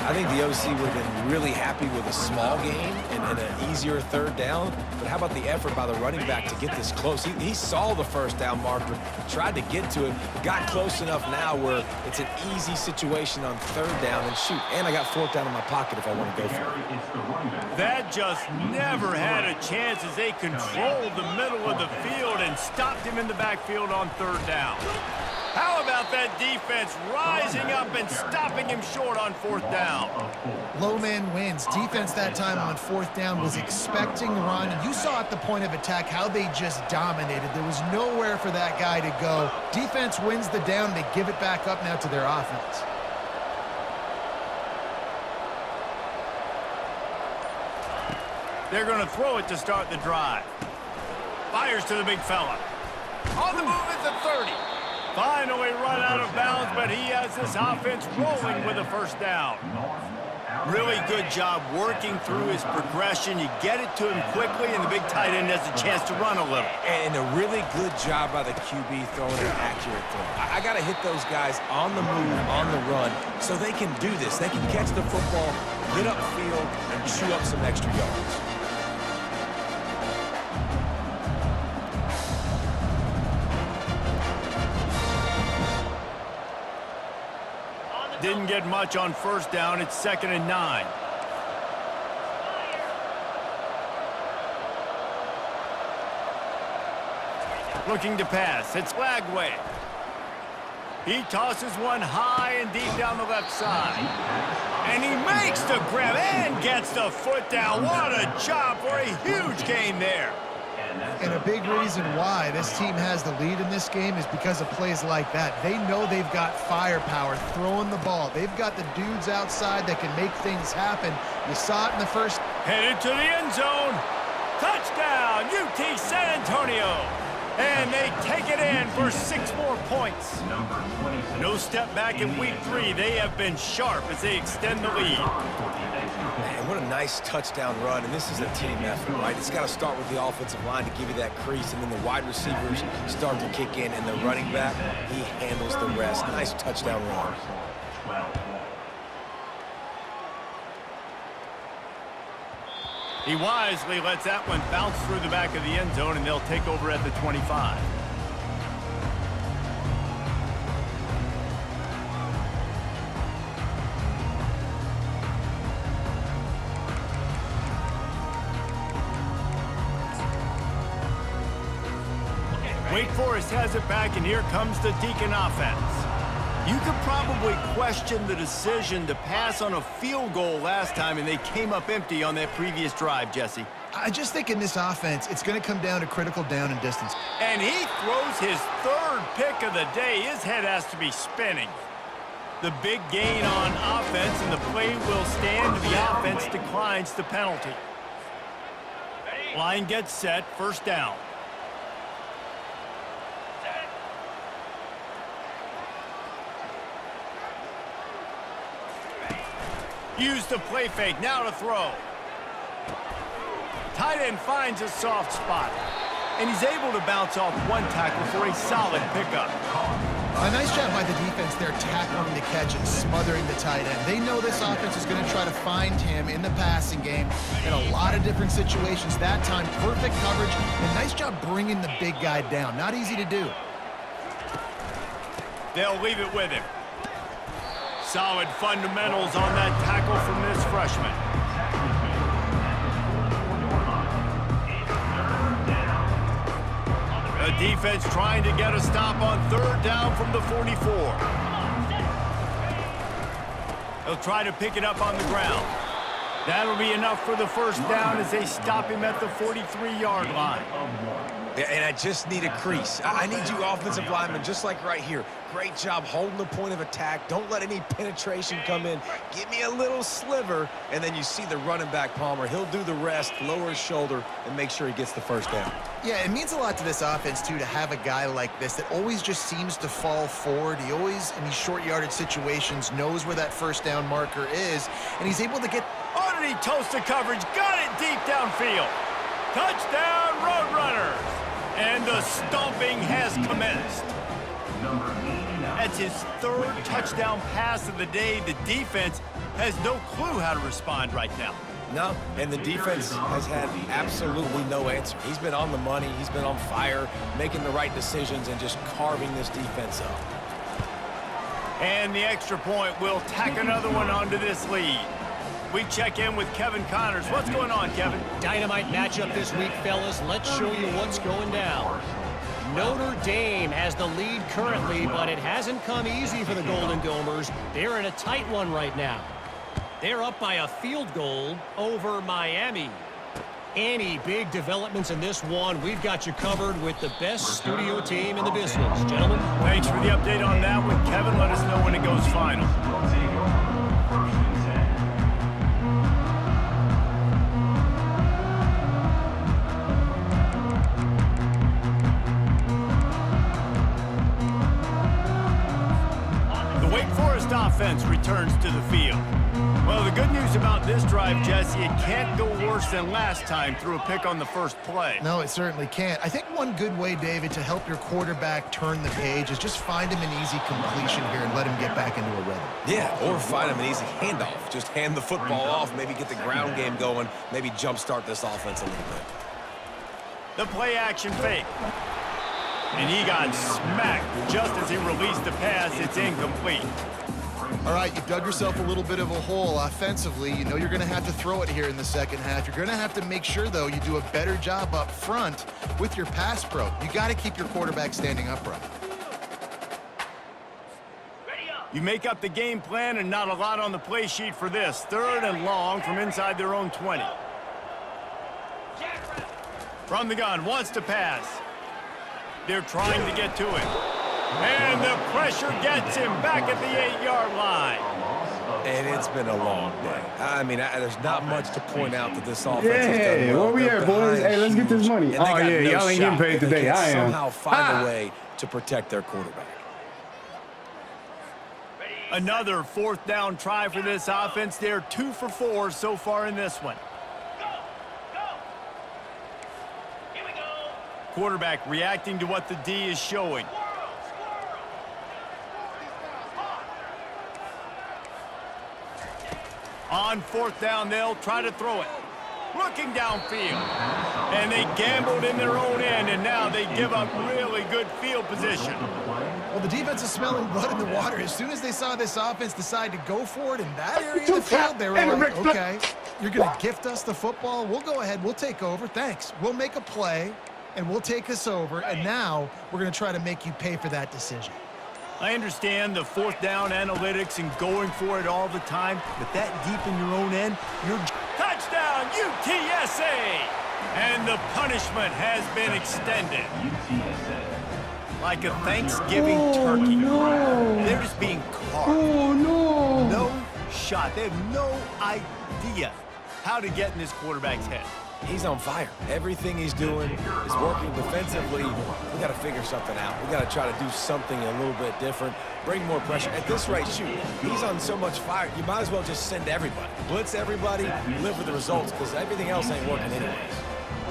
I think the OC would have been really happy with a small gain and an easier third down. But how about the effort by the running back to get this close? He saw the first down marker, tried to get to it, got close enough now where it's an easy situation on third down. And shoot, and I got fourth down in my pocket if I want to go for it. That just never had a chance as they controlled the middle of the field and stopped him in the backfield on third down. How about that defense rising up and stopping him short on fourth down? Low man wins. Defense that time on fourth down was expecting run. You saw at the point of attack how they just dominated. There was nowhere for that guy to go. Defense wins the down. They give it back up now to their offense. They're going to throw it to start the drive. Fires to the big fella. On the move is the 30. Finally run out of bounds, but he has this offense rolling with a first down. Really good job working through his progression. You get it to him quickly, and the big tight end has a chance to run a little. And a really good job by the QB throwing an accurate throw. I got to hit those guys on the move, on the run, so they can do this. They can catch the football, get upfield, and chew up some extra yards. Didn't get much on first down. It's 2nd and 9. Looking to pass. It's Lagway. He tosses one high and deep down the left side. And he makes the grab and gets the foot down. What a job for a huge gain there. And a big reason why this team has the lead in this game is because of plays like that. They know they've got firepower throwing the ball. They've got the dudes outside that can make things happen. You saw it in the first. Headed to the end zone. Touchdown, UT San Antonio. And they take it in for 6 more points. No step back in week 3. They have been sharp as they extend the lead. Man, what a nice touchdown run, and this is a team effort, right? It's got to start with the offensive line to give you that crease, and then the wide receivers start to kick in, and the running back, he handles the rest. Nice touchdown run. He wisely lets that one bounce through the back of the end zone, and they'll take over at the 25. Wake Forest has it back, and here comes the Deacon offense. You could probably question the decision to pass on a field goal last time, and they came up empty on that previous drive, Jesse. I just think in this offense, it's going to come down to critical down and distance. And he throws his 3rd pick of the day. His head has to be spinning. The big gain on offense, and the play will stand. The offense declines the penalty. Line gets set, first down. Use the play fake, now to throw. Tight end finds a soft spot, and he's able to bounce off one tackle for a solid pickup. A nice job by the defense there, tackling the catch and smothering the tight end. They know this offense is going to try to find him in the passing game in a lot of different situations. That time, perfect coverage, and nice job bringing the big guy down. Not easy to do. They'll leave it with him. Solid fundamentals on that tackle from this freshman. The defense trying to get a stop on third down from the 44. They'll try to pick it up on the ground. That'll be enough for the first down as they stop him at the 43-yard line. Yeah, and I just need a crease. I need you offensive linemen, just like right here. Great job holding the point of attack. Don't let any penetration come in. Give me a little sliver, and then you see the running back, Palmer. He'll do the rest, lower his shoulder, and make sure he gets the first down. Yeah, it means a lot to this offense, too, to have a guy like this that always just seems to fall forward. He always, in these short yardage situations, knows where that first down marker is, and he's able to get... Underneath toasted coverage, got it deep downfield. Touchdown, Roadrunners! And the stomping has commenced. That's his third touchdown pass of the day. The defense has no clue how to respond right now. No, and the defense has had absolutely no answer. He's been on the money. He's been on fire, making the right decisions and just carving this defense up. And the extra point will tack another one onto this lead. We check in with Kevin Connors. What's going on, Kevin? Dynamite matchup this week, fellas. Let's show you what's going down. Notre Dame has the lead currently, but it hasn't come easy for the Golden Domers. They're in a tight one right now. They're up by a field goal over Miami. Any big developments in this one, we've got you covered with the best studio team in the business. Gentlemen. Thanks for the update on that one, Kevin. Let us know when it goes final. Offense returns to the field. Well, the good news about this drive, Jesse, it can't go worse than last time through a pick on the first play. No, it certainly can't. I think one good way, David, to help your quarterback turn the page is just find him an easy completion here and let him get back into a rhythm. Yeah, or find him an easy handoff. Just hand the football off, maybe get the ground game going, maybe jumpstart this offense a little bit. The play action fake. And he got smacked just as he released the pass. It's incomplete. All right, you've dug yourself a little bit of a hole offensively. You know you're going to have to throw it here in the second half. You're going to have to make sure, though, you do a better job up front with your pass pro. You got to keep your quarterback standing upright. You make up the game plan and not a lot on the play sheet for this. 3rd and long from inside their own 20. From the gun, wants to pass. They're trying to get to it. And the pressure gets him back at the 8-yard line. And it's been a long day. I mean, there's not much to point out that this offense has done Yeah, well. where we at, boys? Hey, let's get this money. Oh, yeah, y'all ain't getting paid today. I am. Somehow find a way to protect their quarterback. Another 4th down try for this offense. They're 2 for 4 so far in this one. Quarterback reacting to what the D is showing. On 4th down, they'll try to throw it. Looking downfield. And they gambled in their own end, and now they give up really good field position. Well, the defense is smelling blood in the water. As soon as they saw this offense decide to go for it in that area of the field, they were like, okay, you're going to gift us the football. We'll go ahead. We'll take over. Thanks. We'll make a play, and we'll take us over, and now we're going to try to make you pay for that decision. I understand the 4th down analytics and going for it all the time, but that deep in your own end, you're... Touchdown, UTSA! And the punishment has been extended. Like a Thanksgiving turkey. No. They're just being carved. Oh, no. No shot. They have no idea how to get in this quarterback's head. He's on fire. Everything he's doing is working defensively. We got to figure something out. We got to try to do something a little bit different. Bring more pressure. At this rate, shoot, he's on so much fire, you might as well just send everybody. Blitz everybody, live with the results, because everything else ain't working anyways.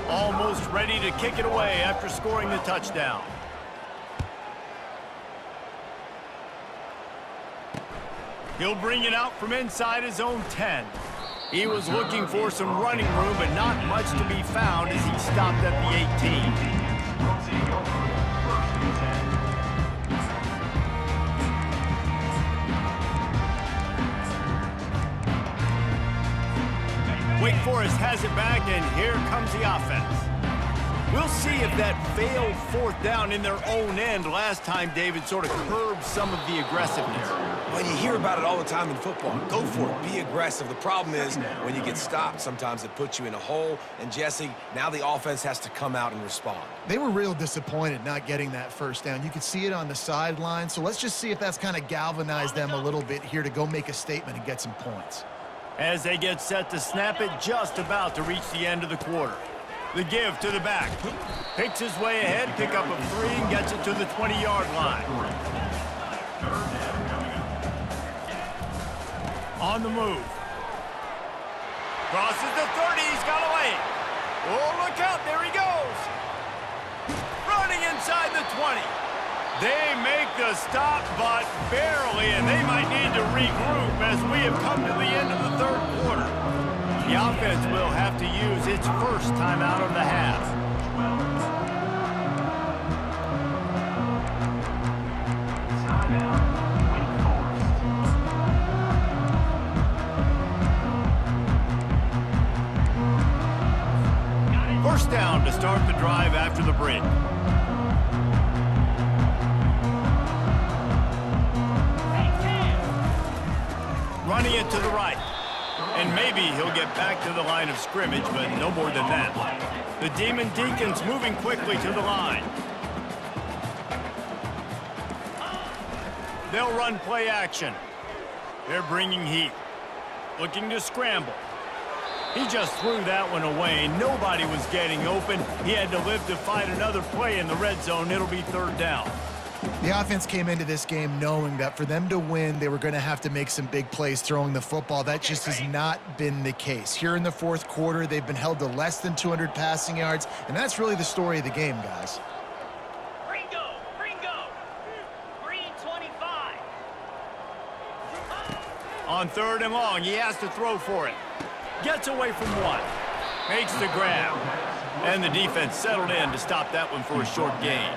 Almost ready to kick it away after scoring the touchdown. He'll bring it out from inside his own 10. He was looking for some running room, but not much to be found as he stopped at the 18. Wake Forest has it back, and here comes the offense. We'll see if that failed fourth down in their own end last time, David, sort of curbed some of the aggressiveness. Well, you hear about it all the time in football. Go for it. Be aggressive. The problem is when you get stopped, sometimes it puts you in a hole. And, Jesse, now the offense has to come out and respond. They were real disappointed not getting that first down. You could see it on the sideline. So let's just see if that's kind of galvanized them a little bit here to go make a statement and get some points. As they get set to snap it, just about to reach the end of the quarter. The give to the back. Picks his way ahead, pick up a 3, and gets it to the 20-yard line. On the move. Crosses the 30, he's got away. Oh, look out, there he goes. Running inside the 20. They make the stop, but barely, and they might need to regroup as we have come to the end of the third quarter. The offense will have to use its first timeout of the half. First down to start the drive after the break. Running it to the right. And maybe he'll get back to the line of scrimmage, but no more than that. The Demon Deacons moving quickly to the line. They'll run play action. They're bringing heat. Looking to scramble. He just threw that one away. Nobody was getting open. He had to live to fight another play in the red zone. It'll be third down. The offense came into this game knowing that for them to win, they were going to have to make some big plays throwing the football. That just has not been the case. Here in the fourth quarter, they've been held to less than 200 passing yards, and that's really the story of the game, guys. Gringo! Green 25. On third and long, he has to throw for it. Gets away from one. Makes the grab. And the defense settled in to stop that one for a short gain.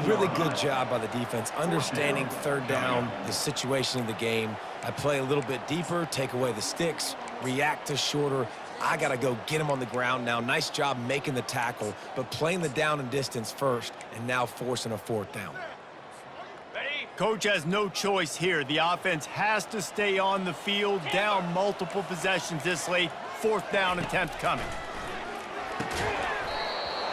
Really good job by the defense, understanding third down, the situation in the game. I play a little bit deeper, take away the sticks, react to shorter. I got to go get him on the ground now. Nice job making the tackle, but playing the down and distance first and now forcing a fourth down. Coach has no choice here. The offense has to stay on the field, down multiple possessions this late. Fourth down attempt coming.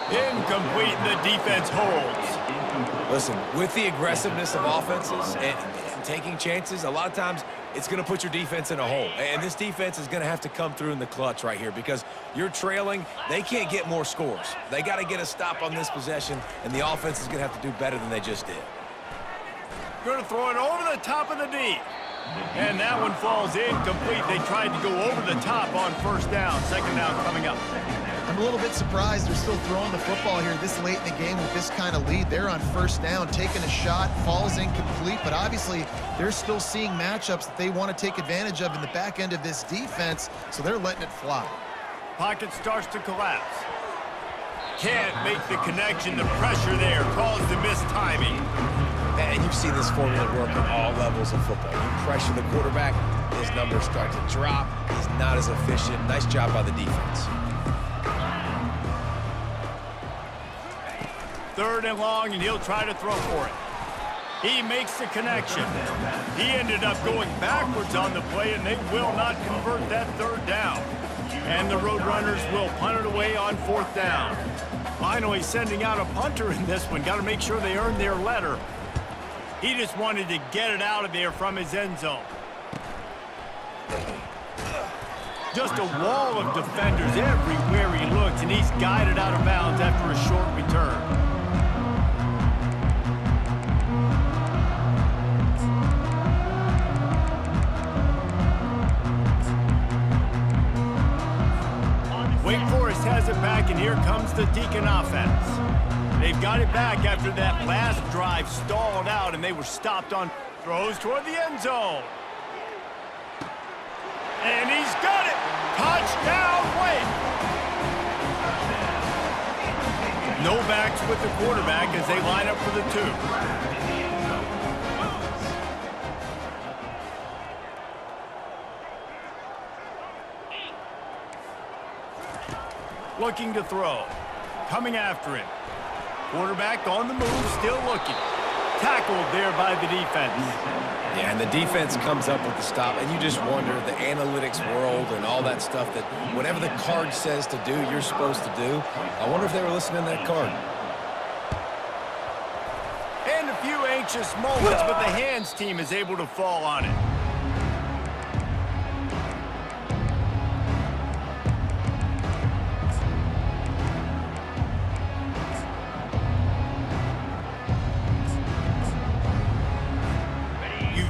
Incomplete, the defense holds. Listen, with the aggressiveness of offenses and taking chances, a lot of times it's going to put your defense in a hole. And this defense is going to have to come through in the clutch right here because you're trailing. They can't get more scores. They got to get a stop on this possession, and the offense is going to have to do better than they just did. Going to throw it over the top of the D. And that one falls incomplete. They tried to go over the top on first down. Second down coming up. I'm a little bit surprised they're still throwing the football here this late in the game with this kind of lead. They're on first down, taking a shot, falls incomplete, but obviously they're still seeing matchups that they want to take advantage of in the back end of this defense, so they're letting it fly. Pocket starts to collapse. Can't make the connection. The pressure there caused the mistiming. And you've seen this formula work at all levels of football. You pressure the quarterback, his numbers start to drop. He's not as efficient. Nice job by the defense. Third and long, and he'll try to throw for it. He makes the connection. He ended up going backwards on the play, and they will not convert that third down. And the Roadrunners will punt it away on fourth down. Finally sending out a punter in this one. Got to make sure they earn their letter. He just wanted to get it out of there from his end zone. Just a wall of defenders everywhere he looks, and he's guided out of bounds after a short return. Wake Forest has it back, and here comes the Deacon offense. They've got it back after that last drive stalled out, and they were stopped on throws toward the end zone. And he's got it! Touchdown, Wake! No backs with the quarterback as they line up for the two. Looking to throw. coming after him. Quarterback on the move, still looking. Tackled there by the defense. Yeah, and the defense comes up with the stop, and you just wonder, the analytics world and all that stuff, that whatever the card says to do, you're supposed to do. I wonder if they were listening to that card. And a few anxious moments, but the hands team is able to fall on it.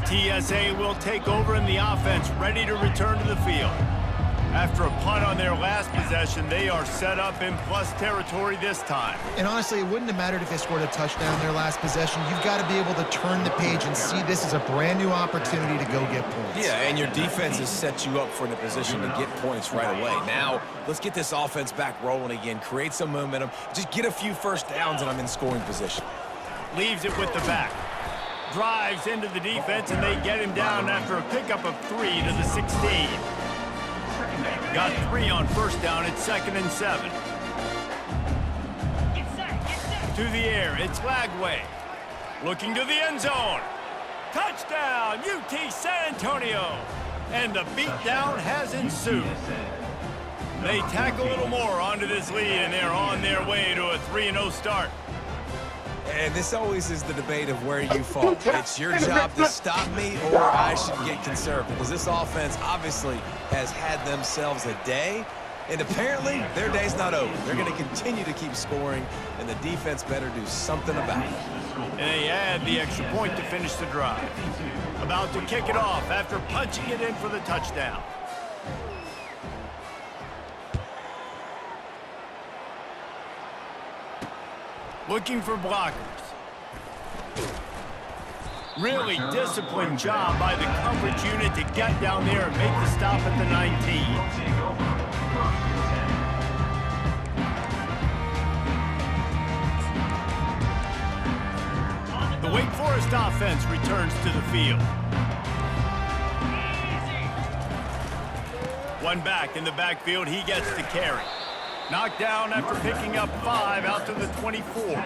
TSA will take over in the offense, ready to return to the field. After a punt on their last possession, they are set up in plus territory this time. And honestly, it wouldn't have mattered if they scored a touchdown in their last possession. You've got to be able to turn the page and see this as a brand new opportunity to go get points. Yeah, and your defense has set you up for the position to get points right away. Now, let's get this offense back rolling again, create some momentum, just get a few first downs, and I'm in scoring position. Leaves it with the back. Drives into the defense, and they get him down after a pickup of 3 to the 16. Got 3 on first down. It's 2nd and 7. To the air, it's Lagway. Looking to the end zone. Touchdown, UT San Antonio. And the beatdown has ensued. They tack a little more onto this lead, and they're on their way to a 3-0 start. And this always is the debate of where you fall. It's your job to stop me, or I should get conservative. Because this offense obviously has had themselves a day, and apparently their day's not over. They're going to continue to keep scoring, and the defense better do something about it. And they add the extra point to finish the drive. About to kick it off after punching it in for the touchdown. Looking for blockers. Really disciplined job by the coverage unit to get down there and make the stop at the 19. The Wake Forest offense returns to the field. One back in the backfield, he gets the carry. Knocked down after picking up 5 out to the 24.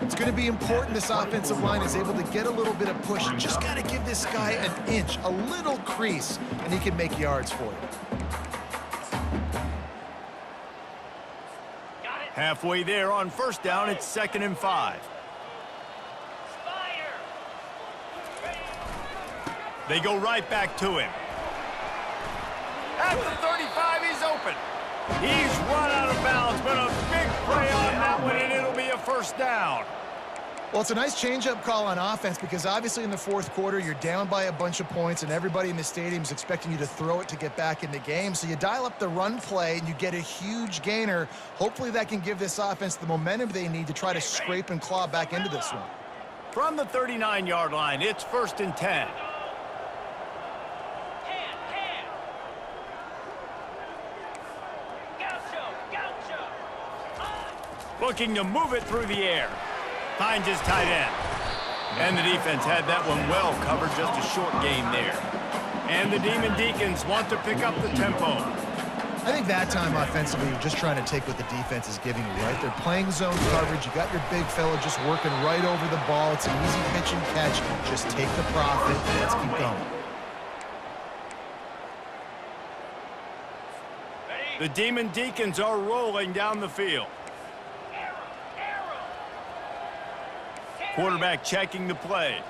It's going to be important this offensive line is able to get a little bit of push. Just got to give this guy an inch, a little crease, and he can make yards for you. Halfway there on first down, it's 2nd and 5. They go right back to him. At the 35, he's open. He's run out of bounds, but a big play on that one, and it'll be a first down. Well, it's a nice change-up call on offense because obviously in the fourth quarter, you're down by a bunch of points, and everybody in the stadium is expecting you to throw it to get back in the game. So you dial up the run play, and you get a huge gainer. Hopefully that can give this offense the momentum they need to try to scrape and claw back into this one. From the 39-yard line, it's 1st and 10. Looking to move it through the air. Finds his tight end. And the defense had that one well covered, just a short game there. And the Demon Deacons want to pick up the tempo. I think that time offensively, you're just trying to take what the defense is giving you, right? They're playing zone coverage. You got your big fella just working right over the ball. It's an easy pitch and catch. Just take the profit. Let's keep going. The Demon Deacons are rolling down the field. Quarterback checking the play.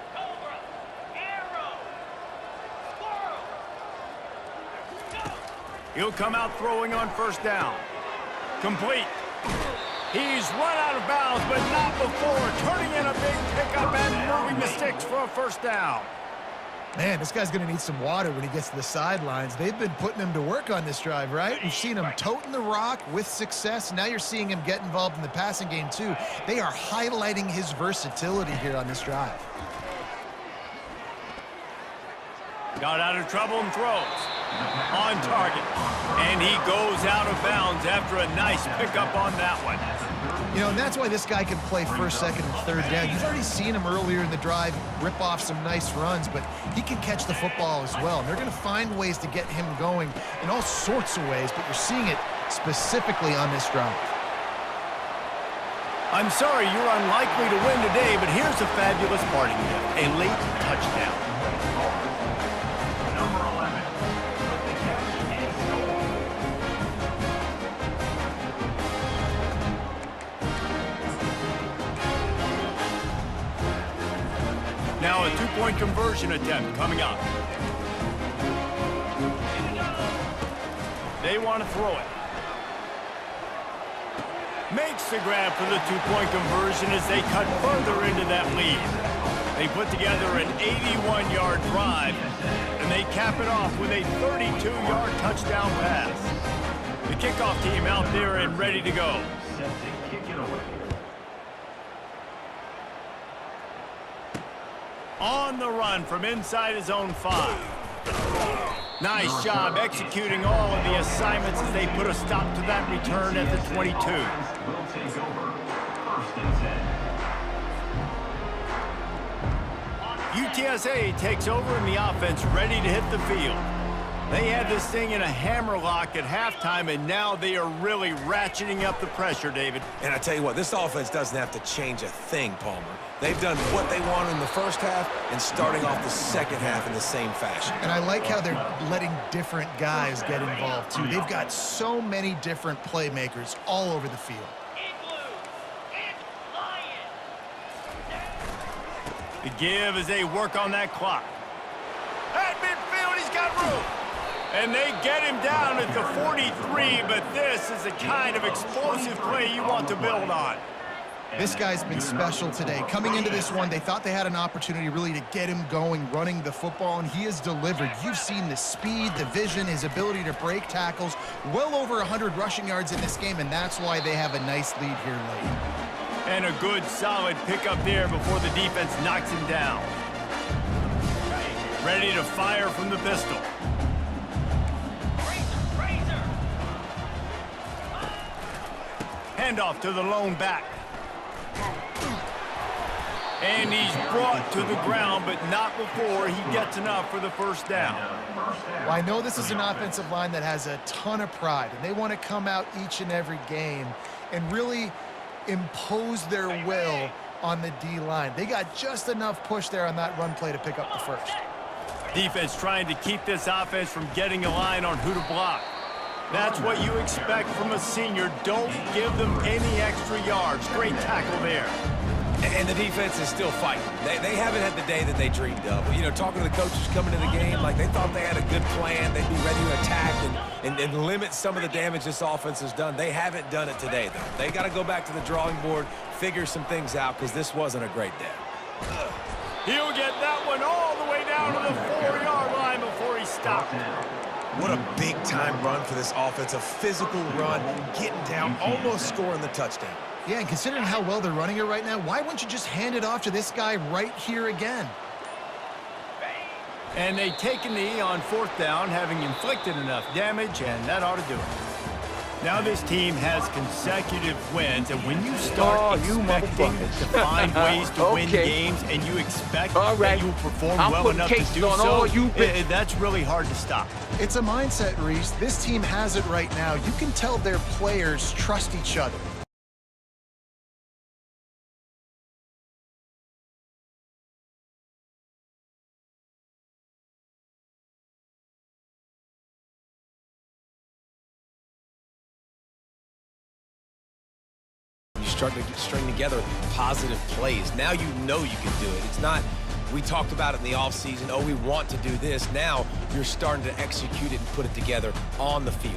He'll come out throwing on first down. Complete. He's run out of bounds, but not before turning in a big pickup and moving the sticks for a first down. Man, this guy's going to need some water when he gets to the sidelines. They've been putting him to work on this drive, right? You've seen him toting the rock with success. Now you're seeing him get involved in the passing game, too. They are highlighting his versatility here on this drive. Got out of trouble and throws. On target. And he goes out of bounds after a nice pickup on that one. You know, and that's why this guy can play first, second, and third down. You've already seen him earlier in the drive rip off some nice runs, but he can catch the football as well. And they're going to find ways to get him going in all sorts of ways, but you're seeing it specifically on this drive. I'm sorry you're unlikely to win today, but here's a fabulous parting gift, a late touchdown. Number 11. The catch and goal. Now a two-point conversion attempt coming up. They want to throw it. Makes the grab for the two-point conversion as they cut further into that lead. They put together an 81-yard drive, and they cap it off with a 32-yard touchdown pass. The kickoff team out there and ready to go. Set to kick it away. On the run from inside his own 5. Nice job executing all of the assignments as they put a stop to that return at the 22. Will take over. 1st and 10. UTSA takes over and the offense ready to hit the field. They had this thing in a hammerlock at halftime, and now they are really ratcheting up the pressure, David. And I tell you what, this offense doesn't have to change a thing, Palmer. They've done what they wanted in the first half and starting off the second half in the same fashion. And I like how they're letting different guys get involved, too. They've got so many different playmakers all over the field. In blue, it's Lions. The give as they work on that clock. At midfield, he's got room. And they get him down at the 43, but this is the kind of explosive play you want to build on. This guy's been special today. Coming into this one, they thought they had an opportunity really to get him going, running the football, and he has delivered. You've seen the speed, the vision, his ability to break tackles. Well over 100 rushing yards in this game, and that's why they have a nice lead here late. And a good, solid pickup there before the defense knocks him down. Ready to fire from the pistol. Razor. Handoff to the lone back. And he's brought to the ground, but not before he gets enough for the first down. Well, I know this is an offensive line that has a ton of pride, and they want to come out each and every game and really impose their will on the D-line. They got just enough push there on that run play to pick up the first. Defense trying to keep this offense from getting a line on who to block. That's what you expect from a senior. Don't give them any extra yards. Great tackle there. And the defense is still fighting. They haven't had the day that they dreamed of. You know, talking to the coaches coming to the game, like they thought they had a good plan. They'd be ready to attack and limit some of the damage this offense has done. They haven't done it today, though. They got to go back to the drawing board, figure some things out, because this wasn't a great day. He'll get that one all the way down to the 4-yard line before he stopped. What a big-time run for this offense. A physical run, getting down, almost scoring the touchdown. Yeah, and considering how well they're running it right now, why wouldn't you just hand it off to this guy right here again? And they take a knee on 4th down, having inflicted enough damage, and that ought to do it. Now this team has consecutive wins, and when you start expecting to find ways to win games and you expect that you will perform well enough to do so, that's really hard to stop. It's a mindset, Reese. This team has it right now. You can tell their players trust each other. Starting to string together positive plays. Now you know you can do it. It's not, we talked about it in the offseason, oh, we want to do this. Now you're starting to execute it and put it together on the field.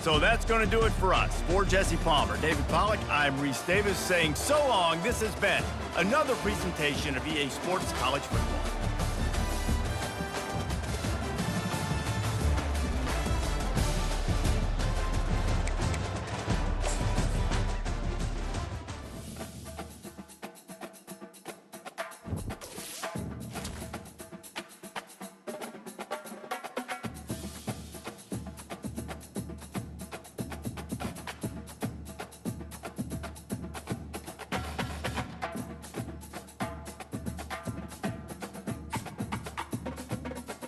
So that's going to do it for us. For Jesse Palmer, David Pollack, I'm Reese Davis saying so long. This has been another presentation of EA Sports College Football.